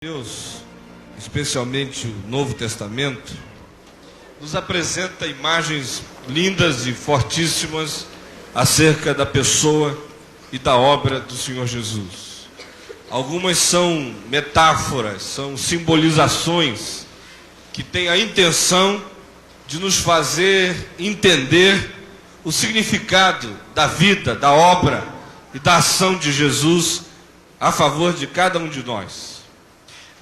Deus, especialmente o Novo Testamento, nos apresenta imagens lindas e fortíssimas acerca da pessoa e da obra do Senhor Jesus. Algumas são metáforas, são simbolizações que têm a intenção de nos fazer entender o significado da vida, da obra e da ação de Jesus a favor de cada um de nós.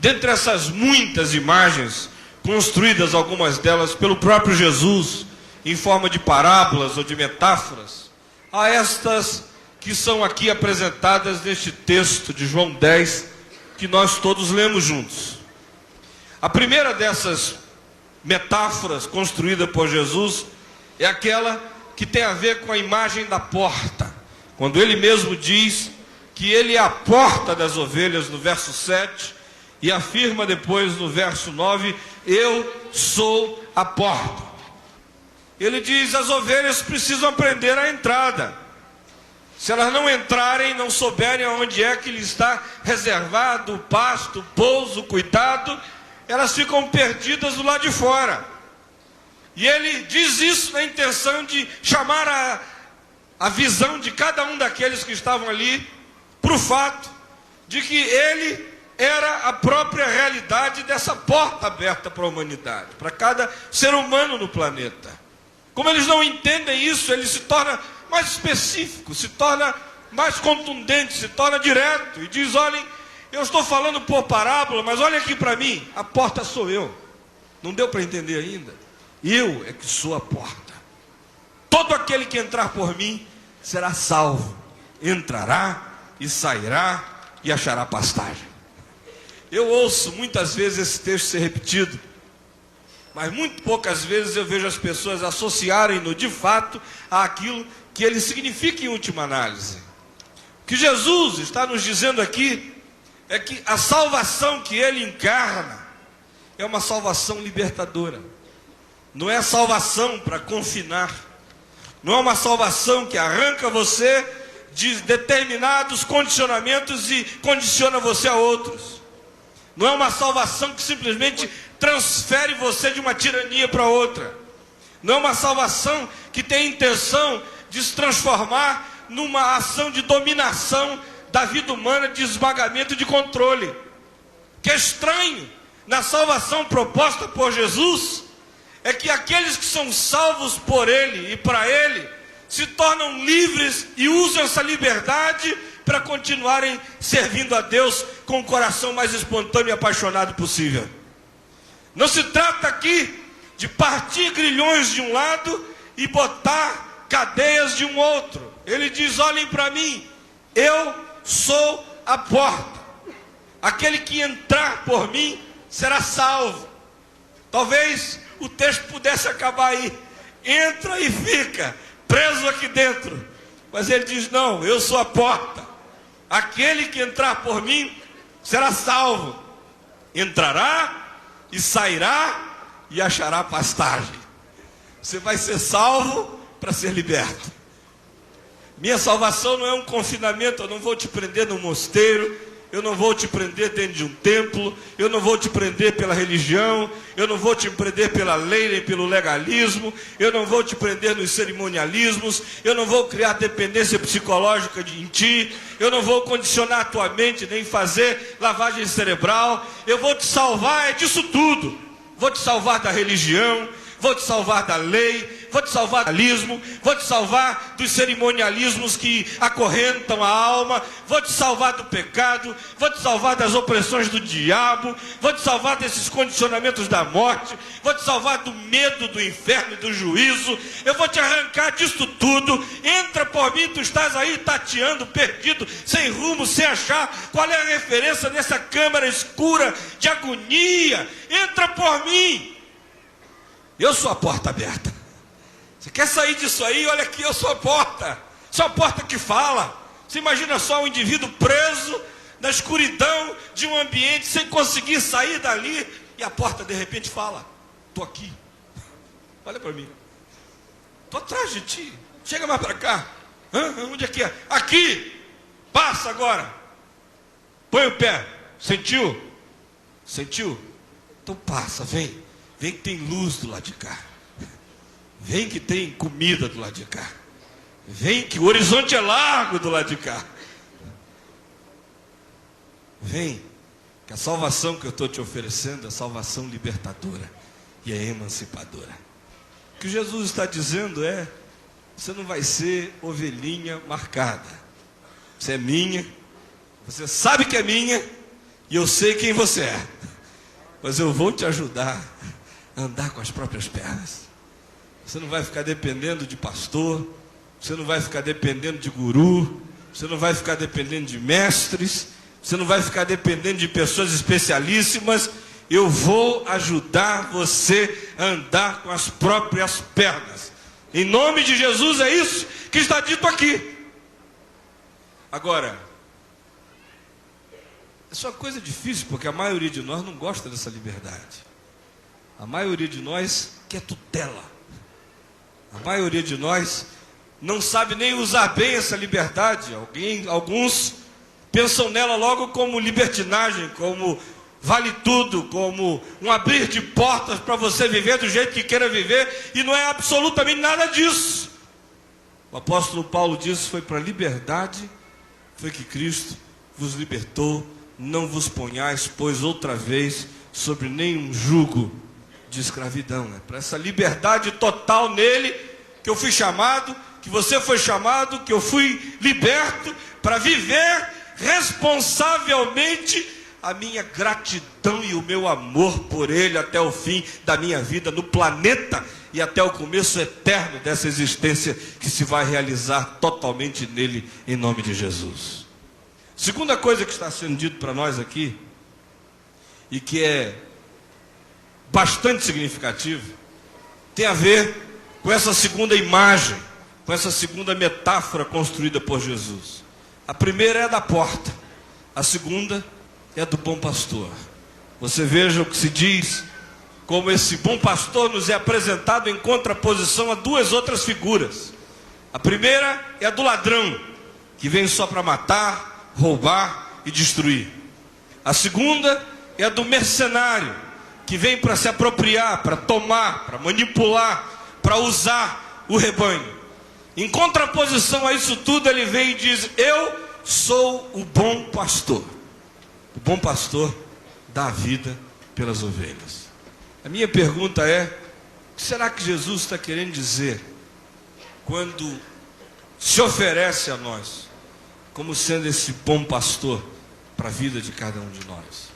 Dentre essas muitas imagens, construídas algumas delas pelo próprio Jesus, em forma de parábolas ou de metáforas, há estas que são aqui apresentadas neste texto de João 10, que nós todos lemos juntos. A primeira dessas metáforas construída por Jesus é aquela que tem a ver com a imagem da porta, quando ele mesmo diz que ele é a porta das ovelhas, no verso 7, e afirma depois no verso 9, eu sou a porta. Ele diz, as ovelhas precisam aprender a entrada. Se elas não entrarem, não souberem onde é que lhe está reservado o pasto, o pouso, o cuidado, elas ficam perdidas do lado de fora. E ele diz isso na intenção de chamar a visão de cada um daqueles que estavam ali para o fato de que ele era a própria realidade dessa porta aberta para a humanidade, para cada ser humano no planeta. Como eles não entendem isso, ele se torna mais específico, se torna mais contundente, se torna direto e diz, olhem, eu estou falando por parábola, mas olhem aqui para mim, a porta sou eu. Não deu para entender ainda? Eu é que sou a porta. Todo aquele que entrar por mim será salvo, entrará e sairá e achará pastagem. Eu ouço muitas vezes esse texto ser repetido, mas muito poucas vezes eu vejo as pessoas associarem-no de fato àquilo que ele significa em última análise. O que Jesus está nos dizendo aqui é que a salvação que ele encarna é uma salvação libertadora. Não é salvação para confinar, não é uma salvação que arranca você de determinados condicionamentos e condiciona você a outros. Não é uma salvação que simplesmente transfere você de uma tirania para outra. Não é uma salvação que tem a intenção de se transformar numa ação de dominação da vida humana, de esmagamento e de controle. O que é estranho na salvação proposta por Jesus é que aqueles que são salvos por Ele e para Ele se tornam livres e usam essa liberdade para continuarem servindo a Deus com o coração mais espontâneo e apaixonado possível. Não se trata aqui de partir grilhões de um lado e botar cadeias de um outro. Ele diz, olhem para mim, eu sou a porta. Aquele que entrar por mim será salvo. Talvez o texto pudesse acabar aí. Entra e fica preso aqui dentro. Mas ele diz, não, eu sou a porta. Aquele que entrar por mim será salvo. Entrará e sairá e achará pastagem. Você vai ser salvo para ser liberto. Minha salvação não é um confinamento. Eu não vou te prender no mosteiro, eu não vou te prender dentro de um templo, eu não vou te prender pela religião, eu não vou te prender pela lei nem pelo legalismo, eu não vou te prender nos cerimonialismos, eu não vou criar dependência psicológica em ti, eu não vou condicionar a tua mente nem fazer lavagem cerebral. Eu vou te salvar disso tudo. Vou te salvar da religião, vou te salvar da lei, vou te salvar do legalismo, vou te salvar dos cerimonialismos que acorrentam a alma, vou te salvar do pecado, vou te salvar das opressões do diabo, vou te salvar desses condicionamentos da morte, vou te salvar do medo do inferno e do juízo. Eu vou te arrancar disso tudo. Entra por mim, tu estás aí tateando, perdido, sem rumo, sem achar qual é a referência nessa câmara escura de agonia. Entra por mim. Eu sou a porta aberta. Você quer sair disso aí? Olha aqui, eu sou a porta. Sou a porta que fala. Você imagina só um indivíduo preso na escuridão de um ambiente, sem conseguir sair dali, e a porta de repente fala, estou aqui. Olha para mim. Estou atrás de ti. Chega mais para cá. Onde é que é? Aqui. Passa agora. Põe o pé. Sentiu? Sentiu? Então passa, vem. Vem que tem luz do lado de cá. Vem que tem comida do lado de cá. Vem que o horizonte é largo do lado de cá. Vem, que a salvação que eu estou te oferecendo é salvação libertadora e é emancipadora. O que Jesus está dizendo é: você não vai ser ovelhinha marcada. Você é minha, você sabe que é minha, e eu sei quem você é. Mas eu vou te ajudar a andar com as próprias pernas. Você não vai ficar dependendo de pastor, você não vai ficar dependendo de guru, você não vai ficar dependendo de mestres, você não vai ficar dependendo de pessoas especialíssimas. Eu vou ajudar você a andar com as próprias pernas. Em nome de Jesus, é isso que está dito aqui. Agora, isso é uma coisa difícil, porque a maioria de nós não gosta dessa liberdade. A maioria de nós quer tutela. A maioria de nós não sabe nem usar bem essa liberdade. Alguns pensam nela logo como libertinagem, como vale tudo, como um abrir de portas para você viver do jeito que queira viver, e não é absolutamente nada disso. O apóstolo Paulo diz: foi para a liberdade foi que Cristo vos libertou, não vos ponhais, pois, outra vez sobre nenhum jugo de escravidão. É para essa liberdade total nele que eu fui chamado, que você foi chamado, que eu fui liberto, para viver responsavelmente a minha gratidão e o meu amor por ele até o fim da minha vida no planeta e até o começo eterno dessa existência que se vai realizar totalmente nele, em nome de Jesus. Segunda coisa que está sendo dito para nós aqui, e que é bastante significativo, tem a ver com essa segunda imagem, com essa segunda metáfora construída por Jesus. A primeira é a da porta, a segunda é a do bom pastor. Você veja o que se diz, como esse bom pastor nos é apresentado em contraposição a duas outras figuras. A primeira é a do ladrão, que vem só para matar, roubar e destruir. A segunda é a do mercenário, que vem para se apropriar, para tomar, para manipular, para usar o rebanho. Em contraposição a isso tudo, ele vem e diz: eu sou o bom pastor. O bom pastor dá a vida pelas ovelhas. A minha pergunta é: o que será que Jesus está querendo dizer quando se oferece a nós como sendo esse bom pastor para a vida de cada um de nós?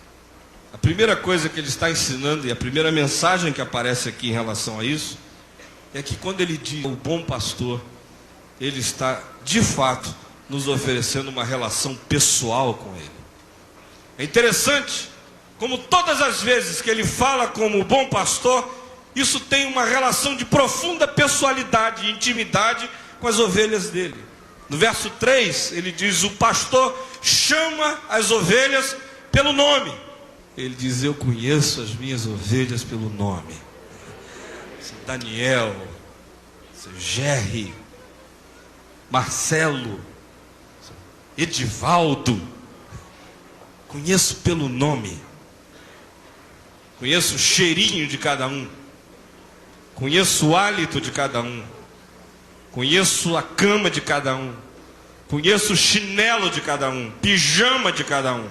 A primeira coisa que ele está ensinando, e a primeira mensagem que aparece aqui em relação a isso, é que quando ele diz o bom pastor, ele está de fato nos oferecendo uma relação pessoal com ele. É interessante como todas as vezes que ele fala como o bom pastor, isso tem uma relação de profunda pessoalidade e intimidade com as ovelhas dele. No verso 3, ele diz: o pastor chama as ovelhas pelo nome. Ele diz: eu conheço as minhas ovelhas pelo nome. Seu Daniel, seu Jerry, Marcelo, Edivaldo, conheço pelo nome. Conheço o cheirinho de cada um. Conheço o hálito de cada um. Conheço a cama de cada um. Conheço o chinelo de cada um, pijama de cada um.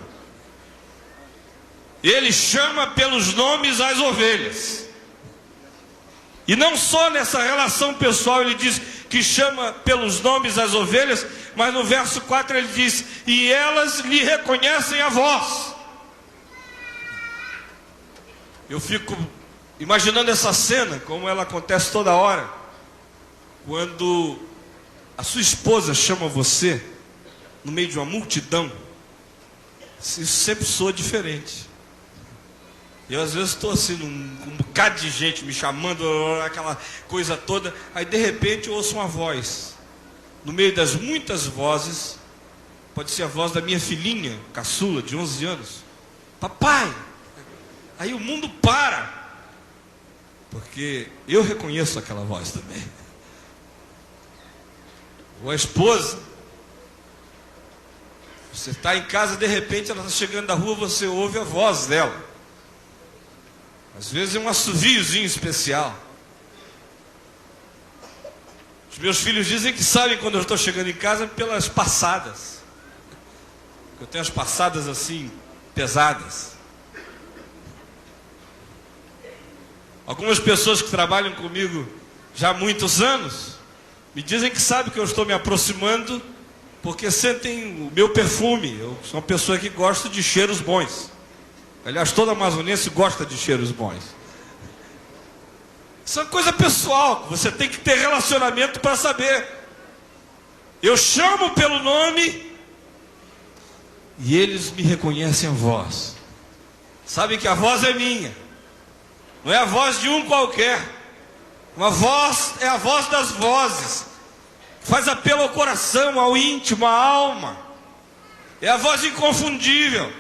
Ele chama pelos nomes as ovelhas. E não só nessa relação pessoal ele diz que chama pelos nomes as ovelhas, mas no verso 4 ele diz: e elas lhe reconhecem a voz. Eu fico imaginando essa cena, como ela acontece toda hora, quando a sua esposa chama você no meio de uma multidão. Isso sempre soa diferente. Eu às vezes estou assim, com um bocado de gente me chamando, aquela coisa toda, aí de repente eu ouço uma voz. No meio das muitas vozes, pode ser a voz da minha filhinha, caçula, de 11 anos. Papai! Aí o mundo para, porque eu reconheço aquela voz também. Ou a esposa, você está em casa, de repente ela está chegando da rua, você ouve a voz dela. Às vezes é um assoviozinho especial. Os meus filhos dizem que sabem quando eu estou chegando em casa pelas passadas. Eu tenho as passadas assim, pesadas. Algumas pessoas que trabalham comigo já há muitos anos me dizem que sabem que eu estou me aproximando porque sentem o meu perfume. Eu sou uma pessoa que gosta de cheiros bons. Aliás, todo amazonense gosta de cheiros bons. Isso é uma coisa pessoal, você tem que ter relacionamento para saber. Eu chamo pelo nome e eles me reconhecem a voz. Sabem que a voz é minha, não é a voz de um qualquer. Uma voz é a voz das vozes, faz apelo ao coração, ao íntimo, à alma. É a voz inconfundível.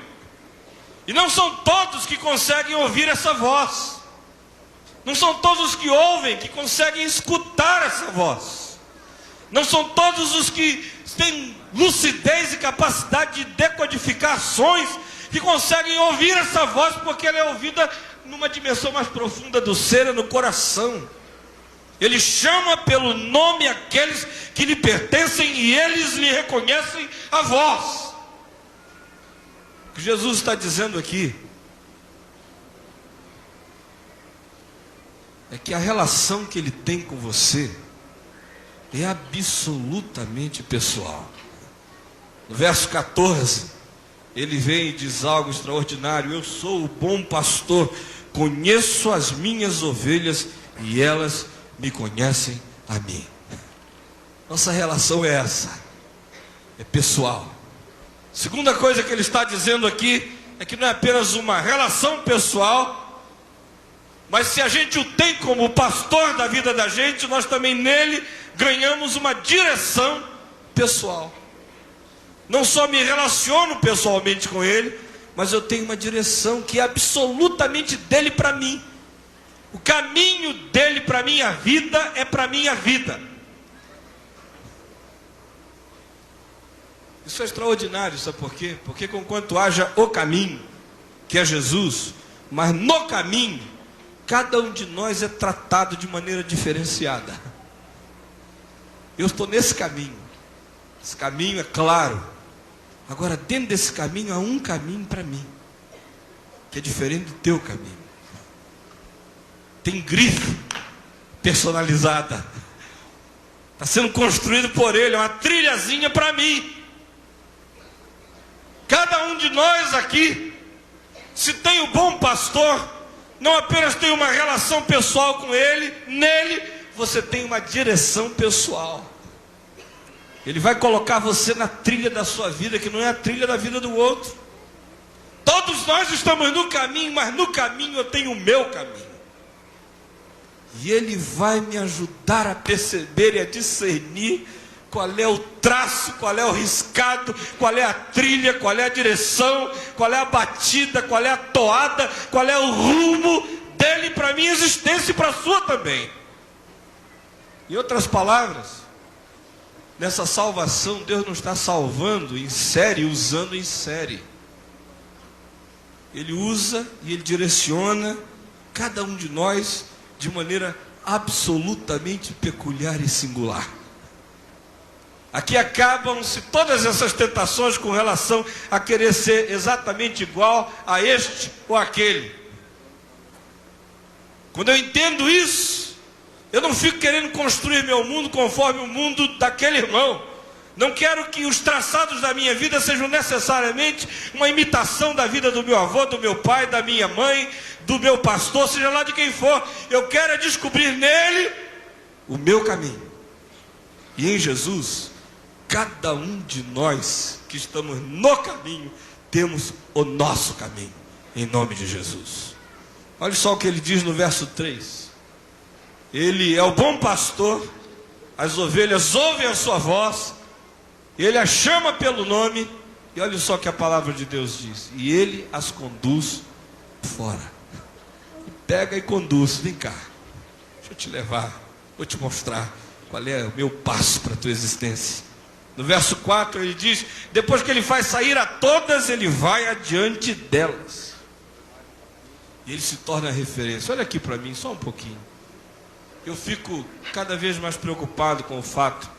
E não são todos que conseguem ouvir essa voz. Não são todos que ouvem, que conseguem escutar essa voz. Não são todos os que têm lucidez e capacidade de decodificar ações que conseguem ouvir essa voz, porque ela é ouvida numa dimensão mais profunda do ser, no coração. Ele chama pelo nome aqueles que lhe pertencem e eles lhe reconhecem a voz. O que Jesus está dizendo aqui é que a relação que ele tem com você é absolutamente pessoal. No verso 14, ele vem e diz algo extraordinário: eu sou o bom pastor, conheço as minhas ovelhas e elas me conhecem a mim. Nossa relação é essa, é pessoal. Segunda coisa que ele está dizendo aqui é que não é apenas uma relação pessoal, mas se a gente o tem como pastor da vida da gente, nós também nele ganhamos uma direção pessoal. Não só me relaciono pessoalmente com ele, mas eu tenho uma direção que é absolutamente dele para mim. O caminho dele para a minha vida é para a minha vida. Isso é extraordinário, sabe por quê? Porque conquanto haja o caminho, que é Jesus, mas no caminho, cada um de nós é tratado de maneira diferenciada. Eu estou nesse caminho. Esse caminho é claro. Agora, dentro desse caminho, há um caminho para mim, que é diferente do teu caminho. Tem grife personalizada. Está sendo construído por ele, é uma trilhazinha para mim. Cada um de nós aqui, se tem o bom pastor, não apenas tem uma relação pessoal com ele, nele você tem uma direção pessoal. Ele vai colocar você na trilha da sua vida, que não é a trilha da vida do outro. Todos nós estamos no caminho, mas no caminho eu tenho o meu caminho. E ele vai me ajudar a perceber e a discernir qual é o traço, qual é o riscado, qual é a trilha, qual é a direção, qual é a batida, qual é a toada, qual é o rumo dele para a minha existência e para a sua também. Em outras palavras, nessa salvação, Deus não está salvando em série, usando em série. Ele usa e ele direciona cada um de nós de maneira absolutamente peculiar e singular. Aqui acabam-se todas essas tentações com relação a querer ser exatamente igual a este ou aquele. Quando eu entendo isso, eu não fico querendo construir meu mundo conforme o mundo daquele irmão. Não quero que os traçados da minha vida sejam necessariamente uma imitação da vida do meu avô, do meu pai, da minha mãe, do meu pastor, seja lá de quem for. Eu quero descobrir nele o meu caminho. E em Jesus, cada um de nós que estamos no caminho, temos o nosso caminho, em nome de Jesus. Olha só o que ele diz no verso 3. Ele é o bom pastor, as ovelhas ouvem a sua voz, ele as chama pelo nome, e olha só o que a palavra de Deus diz: e ele as conduz fora. E pega e conduz: vem cá, deixa eu te levar, vou te mostrar qual é o meu passo para a tua existência. No verso 4 ele diz: depois que ele faz sair a todas, ele vai adiante delas. E ele se torna a referência. Olha aqui para mim, só um pouquinho. Eu fico cada vez mais preocupado com o fato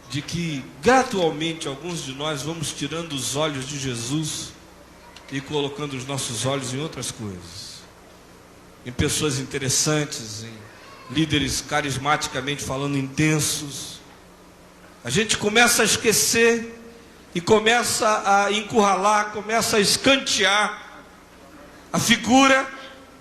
de que gradualmente alguns de nós vamos tirando os olhos de Jesus e colocando os nossos olhos em outras coisas. Em pessoas interessantes, em líderes carismaticamente falando intensos. A gente começa a esquecer e começa a encurralar, começa a escantear a figura,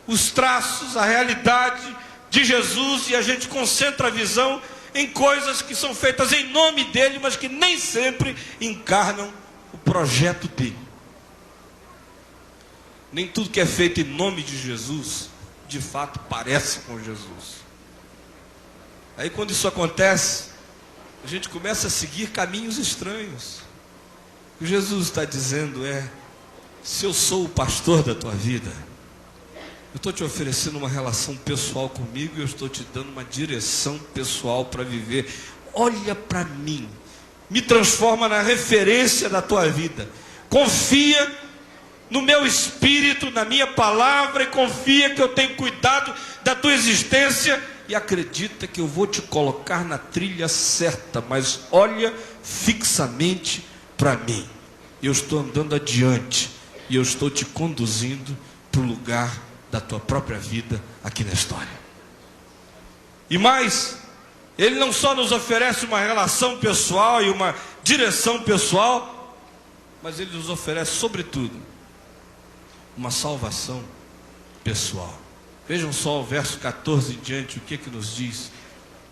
os traços, a realidade de Jesus, e a gente concentra a visão em coisas que são feitas em nome dele, mas que nem sempre encarnam o projeto dele. Nem tudo que é feito em nome de Jesus, de fato, parece com Jesus. Aí quando isso acontece, a gente começa a seguir caminhos estranhos. O que Jesus está dizendo é: se eu sou o pastor da tua vida, eu estou te oferecendo uma relação pessoal comigo e eu estou te dando uma direção pessoal para viver. Olha para mim, me transforma na referência da tua vida. Confia no meu espírito, na minha palavra, e confia que eu tenho cuidado da tua existência e acredita que eu vou te colocar na trilha certa, mas olha fixamente para mim. Eu estou andando adiante e eu estou te conduzindo para o lugar da tua própria vida aqui na história. E mais, ele não só nos oferece uma relação pessoal e uma direção pessoal, mas ele nos oferece, sobretudo, uma salvação pessoal. Vejam só o verso 14 em diante, o que nos diz: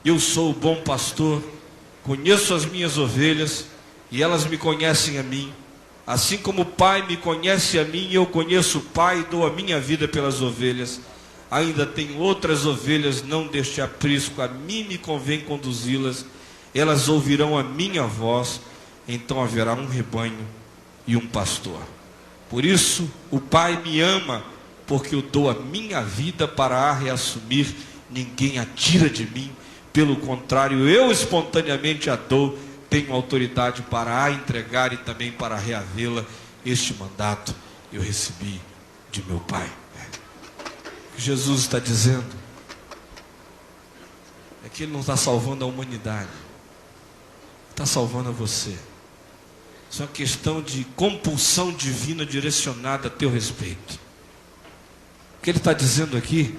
eu sou o bom pastor, conheço as minhas ovelhas e elas me conhecem a mim. Assim como o Pai me conhece a mim, eu conheço o Pai e dou a minha vida pelas ovelhas. Ainda tenho outras ovelhas, não deste aprisco, a mim me convém conduzi-las. Elas ouvirão a minha voz, então haverá um rebanho e um pastor. Por isso o Pai me ama, porque eu dou a minha vida para a reassumir. Ninguém a tira de mim, pelo contrário, eu espontaneamente a dou. Tenho autoridade para a entregar e também para reavê-la. Este mandato eu recebi de meu Pai. O que Jesus está dizendo é que Ele não está salvando a humanidade, está salvando a você. Isso é uma questão de compulsão divina direcionada a teu respeito. O que Ele está dizendo aqui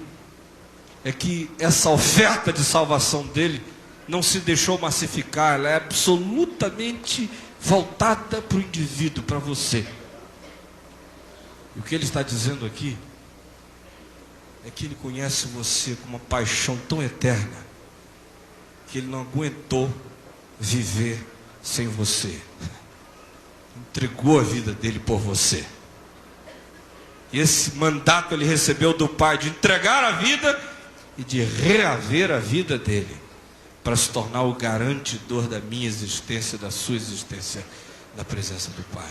é que essa oferta de salvação dele não se deixou massificar, ela é absolutamente voltada para o indivíduo, para você. E o que ele está dizendo aqui é que ele conhece você com uma paixão tão eterna que ele não aguentou viver sem você. Entregou a vida dele por você. E esse mandato ele recebeu do Pai, de entregar a vida e de reaver a vida dele, para se tornar o garantidor da minha existência, da sua existência, na presença do Pai.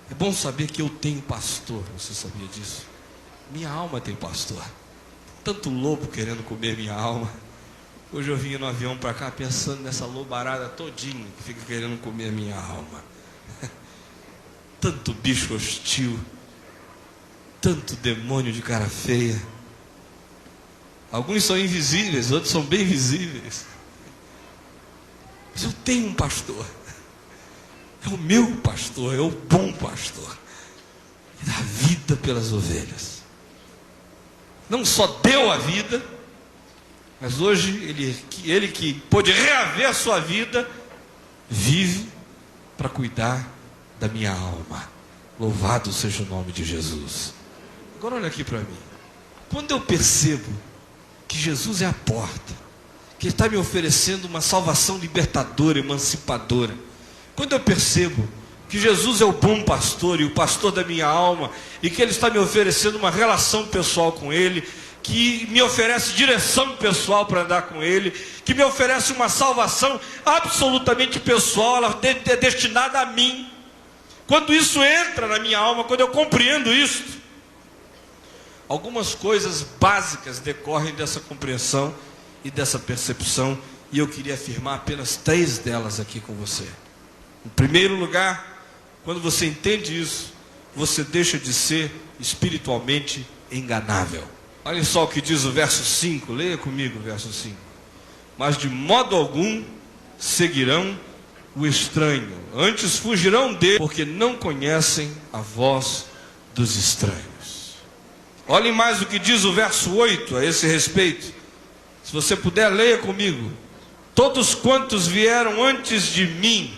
É bom saber que eu tenho pastor. Você sabia disso? Minha alma tem pastor. Tanto lobo querendo comer minha alma. Hoje eu vim no avião para cá pensando nessa lobarada todinha que fica querendo comer minha alma. Tanto bicho hostil, tanto demônio de cara feia. Alguns são invisíveis, outros são bem visíveis. Mas eu tenho um pastor. É o meu pastor, é o bom pastor. Ele dá vida pelas ovelhas. Não só deu a vida, mas hoje ele que pôde reaver a sua vida, vive para cuidar da minha alma. Louvado seja o nome de Jesus. Agora olha aqui para mim. Quando eu percebo que Jesus é a porta, que Ele está me oferecendo uma salvação libertadora, emancipadora. Quando eu percebo que Jesus é o bom pastor e o pastor da minha alma, e que Ele está me oferecendo uma relação pessoal com Ele, que me oferece direção pessoal para andar com Ele, que me oferece uma salvação absolutamente pessoal, ela é destinada a mim. Quando isso entra na minha alma, quando eu compreendo isso, algumas coisas básicas decorrem dessa compreensão e dessa percepção, e eu queria afirmar apenas 3 delas aqui com você. Em primeiro lugar, quando você entende isso, você deixa de ser espiritualmente enganável. Olha só o que diz o verso 5, leia comigo o verso 5. Mas de modo algum seguirão o estranho, antes fugirão dele, porque não conhecem a voz dos estranhos. Olhem mais o que diz o verso 8 a esse respeito. Se você puder, leia comigo. Todos quantos vieram antes de mim,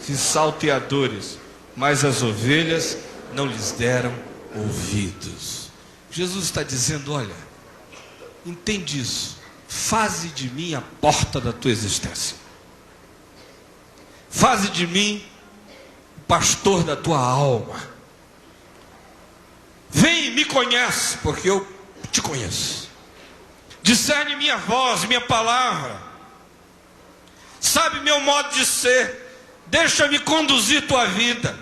salteadores, mas as ovelhas não lhes deram ouvidos. Jesus está dizendo, olha, entende isso, faze de mim a porta da tua existência. Faze de mim o pastor da tua alma. Vem e me conhece, porque eu te conheço. Discerne minha voz, minha palavra. Sabe meu modo de ser. Deixa-me conduzir tua vida.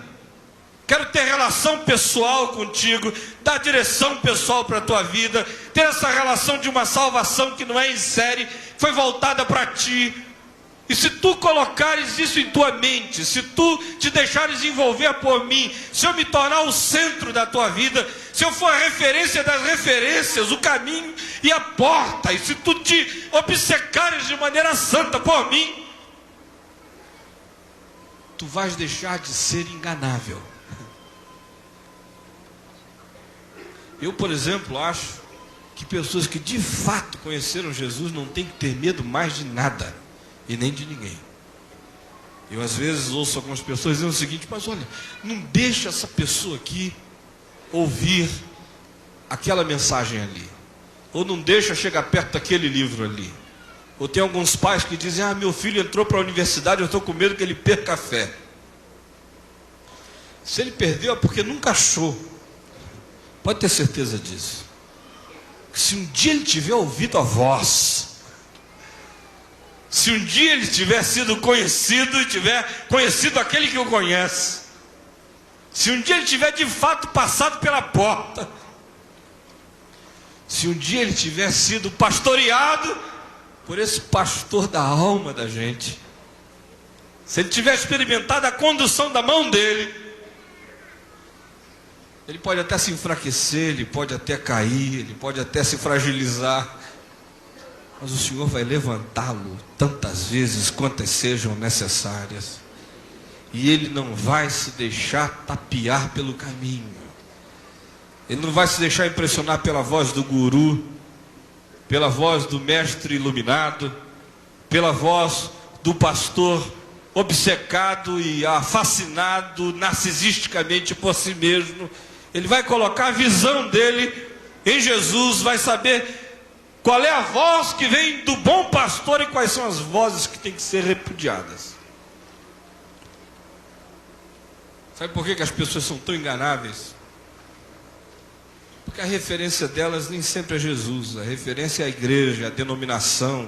Quero ter relação pessoal contigo, dar direção pessoal para a tua vida, ter essa relação de uma salvação que não é em série, foi voltada para ti. E se tu colocares isso em tua mente, se tu te deixares envolver por mim, se eu me tornar o centro da tua vida, se eu for a referência das referências, o caminho e a porta, e se tu te obcecares de maneira santa por mim, tu vais deixar de ser enganável. Eu, por exemplo, acho que pessoas que de fato conheceram Jesus não têm que ter medo mais de nada e nem de ninguém. Eu às vezes ouço algumas pessoas dizendo o seguinte, mas olha, não deixa essa pessoa aqui ouvir aquela mensagem ali, ou não deixa chegar perto daquele livro ali. Ou tem alguns pais que dizem, meu filho entrou para a universidade, eu estou com medo que ele perca a fé. Se ele perdeu é porque nunca achou. Pode ter certeza disso. Se um dia ele tiver ouvido a voz, se um dia ele tiver sido conhecido e tiver conhecido aquele que o conhece, se um dia ele tiver de fato passado pela porta, se um dia ele tiver sido pastoreado por esse pastor da alma da gente, se ele tiver experimentado a condução da mão dele, ele pode até se enfraquecer, ele pode até cair, ele pode até se fragilizar, mas o Senhor vai levantá-lo tantas vezes quantas sejam necessárias, e ele não vai se deixar tapear pelo caminho, ele não vai se deixar impressionar pela voz do guru, pela voz do mestre iluminado, pela voz do pastor obcecado e fascinado narcisisticamente por si mesmo. Ele vai colocar a visão dele em Jesus, vai saber qual é a voz que vem do bom pastor e quais são as vozes que têm que ser repudiadas. Sabe por que as pessoas são tão enganáveis? Porque a referência delas nem sempre é Jesus, a referência é a igreja, é a denominação,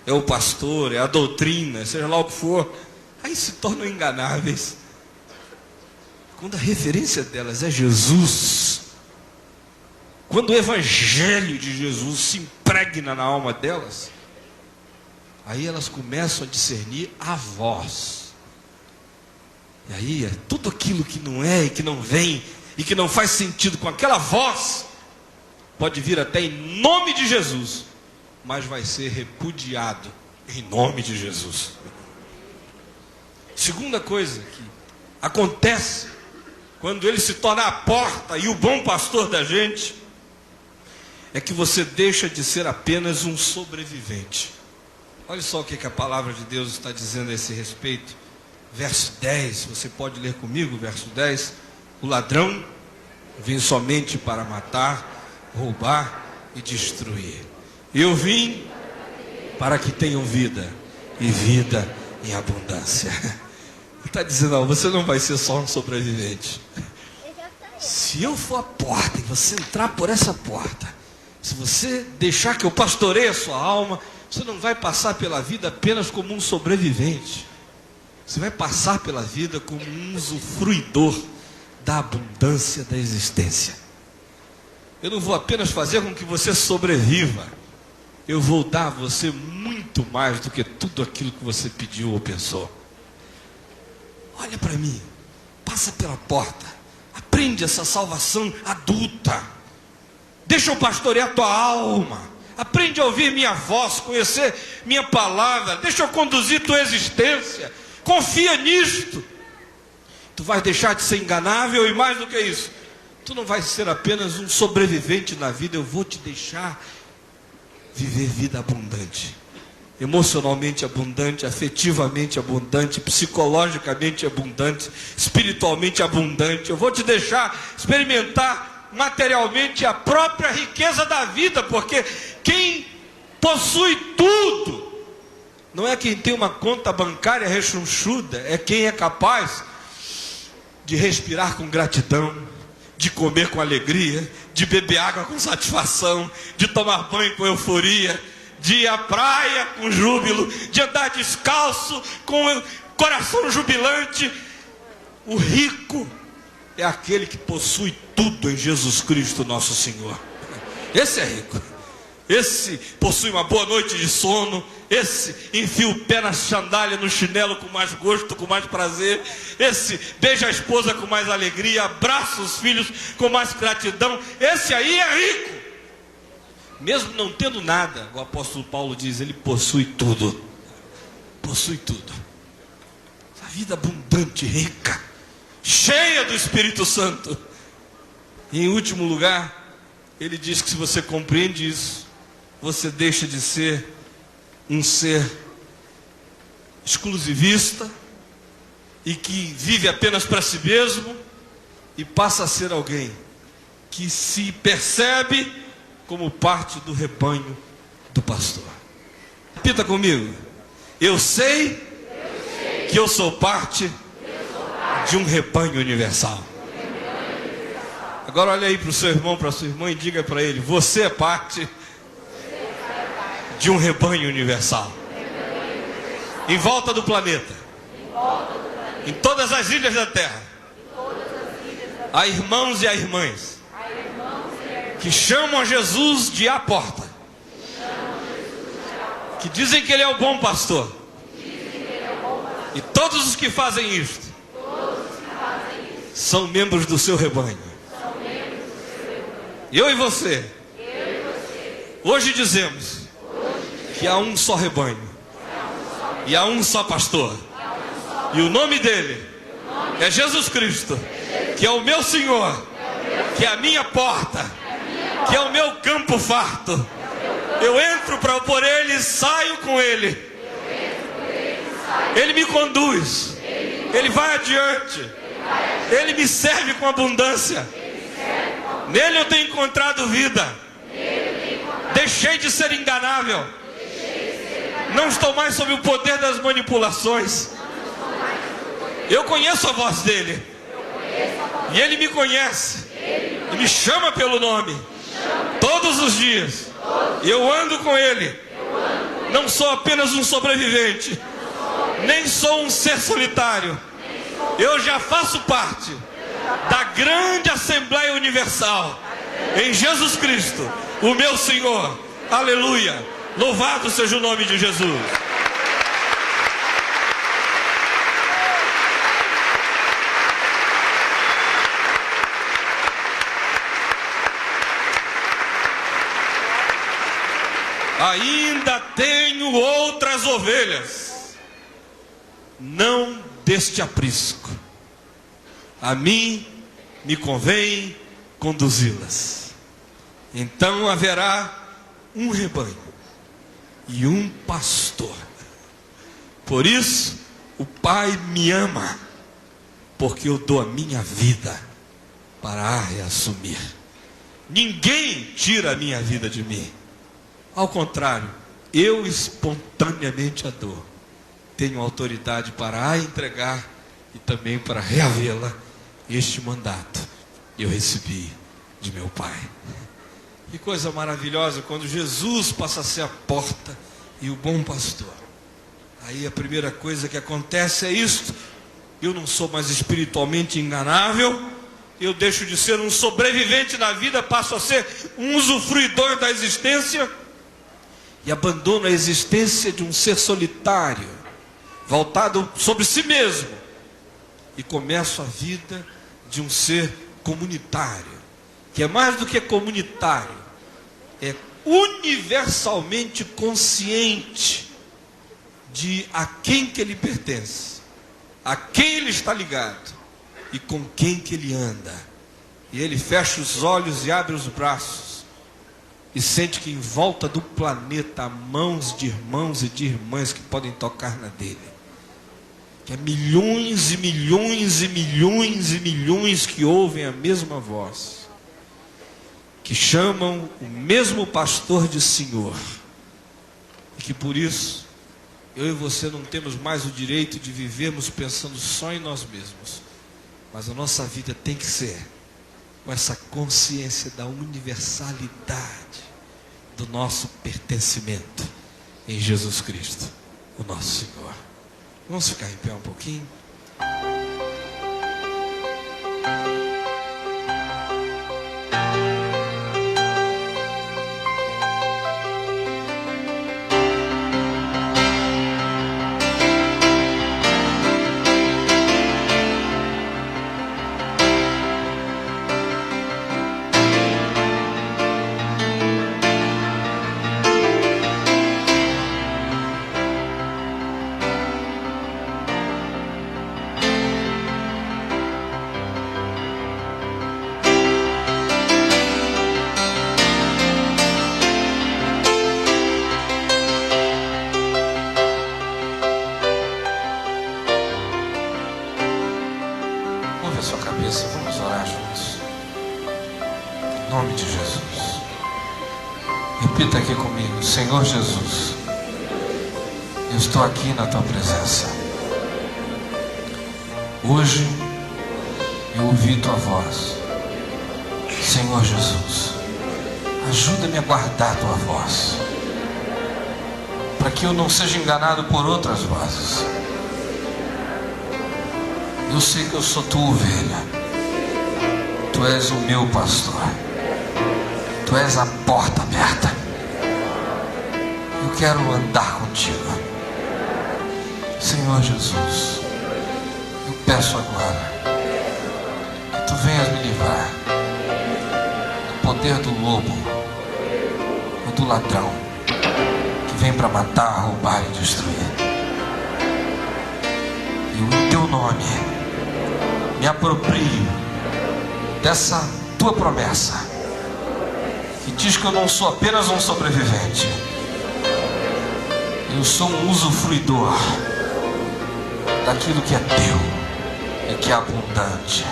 é o pastor, é a doutrina, seja lá o que for. Aí se tornam enganáveis. Quando a referência delas é Jesus, quando o evangelho de Jesus se impregna na alma delas, aí elas começam a discernir a voz. E aí tudo aquilo que não é e que não vem e que não faz sentido com aquela voz, pode vir até em nome de Jesus, mas vai ser repudiado em nome de Jesus. Segunda coisa que acontece quando ele se torna a porta e o bom pastor da gente, é que você deixa de ser apenas um sobrevivente. Olha só o que a palavra de Deus está dizendo a esse respeito. Verso 10, você pode ler comigo, verso 10. O ladrão vem somente para matar, roubar e destruir. Eu vim para que tenham vida, e vida em abundância. Ele está dizendo, você não vai ser só um sobrevivente. Se eu for a porta e você entrar por essa porta, se você deixar que eu pastoreie a sua alma, você não vai passar pela vida apenas como um sobrevivente. Você vai passar pela vida como um usufruidor da abundância da existência. Eu não vou apenas fazer com que você sobreviva, eu vou dar a você muito mais do que tudo aquilo que você pediu ou pensou. Olha para mim, passa pela porta, aprende essa salvação adulta, deixa eu pastorear tua alma, aprende a ouvir minha voz, conhecer minha palavra, deixa eu conduzir tua existência, confia nisto. Tu vais deixar de ser enganável e mais do que isso, tu não vais ser apenas um sobrevivente na vida, eu vou te deixar viver vida abundante, emocionalmente abundante, afetivamente abundante, psicologicamente abundante, espiritualmente abundante. Eu vou te deixar experimentar materialmente a própria riqueza da vida, porque quem possui tudo não é quem tem uma conta bancária rechonchuda, é quem é capaz de respirar com gratidão, de comer com alegria, de beber água com satisfação, de tomar banho com euforia, de ir à praia com júbilo, de andar descalço com o coração jubilante. O rico é aquele que possui tudo em Jesus Cristo nosso Senhor. Esse é rico. Esse possui uma boa noite de sono. Esse enfia o pé na sandália, no chinelo com mais gosto, com mais prazer. Esse beija a esposa com mais alegria, abraça os filhos com mais gratidão. Esse aí é rico. Mesmo não tendo nada, o apóstolo Paulo diz, ele possui tudo. Possui tudo. A vida abundante, rica, cheia do Espírito Santo. E em último lugar, ele diz que se você compreende isso, você deixa de ser um ser exclusivista e que vive apenas para si mesmo e passa a ser alguém que se percebe como parte do rebanho do pastor. Repita comigo. Eu sei que eu sou parte de um rebanho universal. Agora olha aí para o seu irmão, para a sua irmã e diga para ele: você é parte de um rebanho universal. Em volta do planeta, em todas as ilhas da terra, há irmãos e há irmãs que chamam a Jesus de a porta, que dizem que Ele é o bom pastor. E todos os que fazem isto são membros do seu rebanho. Eu e você hoje dizemos que há um só rebanho e há um só pastor, e o nome dele é Jesus Cristo, que é o meu Senhor, que é a minha porta, que é o meu campo farto. Eu entro para por ele e saio com ele. Ele me conduz, ele vai adiante, ele me serve com abundância. Nele eu tenho encontrado vida. Deixei de ser enganável. Não estou mais sob o poder das manipulações. Eu conheço a voz dele. E ele me conhece. E me chama pelo nome. Todos os dias. Eu ando com ele. Não sou apenas um sobrevivente. Nem sou um ser solitário. Eu já faço parte da grande Assembleia Universal. Em Jesus Cristo, o meu Senhor. Aleluia. Louvado seja o nome de Jesus. Ainda tenho outras ovelhas, não deste aprisco. A mim me convém conduzi-las. Então haverá um rebanho e um pastor. Por isso o Pai me ama, porque eu dou a minha vida para a reassumir. Ninguém tira a minha vida de mim. Ao contrário, eu espontaneamente a dou. Tenho autoridade para a entregar e também para reavê-la. Este mandato eu recebi de meu Pai. Que coisa maravilhosa quando Jesus passa a ser a porta e o bom pastor. Aí a primeira coisa que acontece é isto: eu não sou mais espiritualmente enganável, eu deixo de ser um sobrevivente na vida, passo a ser um usufruidor da existência e abandono a existência de um ser solitário, voltado sobre si mesmo, e começo a vida de um ser comunitário, que é mais do que comunitário, é universalmente consciente de a quem que ele pertence, a quem ele está ligado e com quem que ele anda. E ele fecha os olhos e abre os braços e sente que em volta do planeta há mãos de irmãos e de irmãs que podem tocar na dele. Que é milhões e milhões e milhões e milhões que ouvem a mesma voz, que chamam o mesmo pastor de Senhor, e que por isso eu e você não temos mais o direito de vivermos pensando só em nós mesmos, mas a nossa vida tem que ser com essa consciência da universalidade do nosso pertencimento em Jesus Cristo, o nosso Senhor. Vamos ficar em pé um pouquinho. Vamos orar juntos. Em nome de Jesus. Repita aqui comigo: Senhor Jesus, eu estou aqui na tua presença. Hoje eu ouvi tua voz. Senhor Jesus, ajuda-me a guardar tua voz, para que eu não seja enganado por outras vozes. Eu sei que eu sou tua ovelha. Tu és o meu pastor. Tu és a porta aberta. Eu quero andar contigo. Senhor Jesus, eu peço agora que tu venhas me livrar do poder do lobo ou do ladrão que vem para matar, roubar e destruir. E em teu nome me aproprio dessa tua promessa, que diz que eu não sou apenas um sobrevivente, eu sou um usufruidor daquilo que é teu e que é abundante,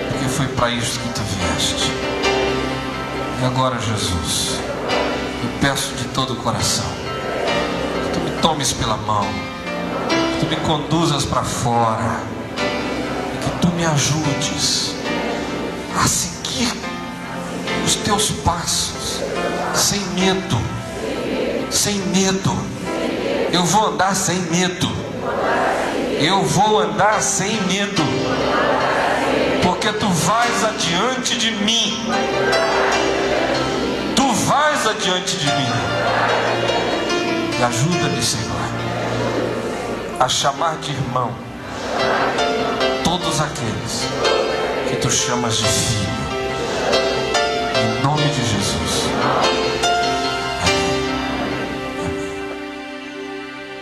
porque foi para isso que tu vieste. E agora, Jesus, eu peço de todo o coração que tu me tomes pela mão, que tu me conduzas para fora, tu me ajudes a seguir os teus passos sem medo. Sem medo. Eu vou andar sem medo. Eu vou andar sem medo, porque tu vais adiante de mim. Tu vais adiante de mim. E ajuda-me, Senhor, a chamar de irmão todos aqueles que tu chamas de filho, em nome de Jesus.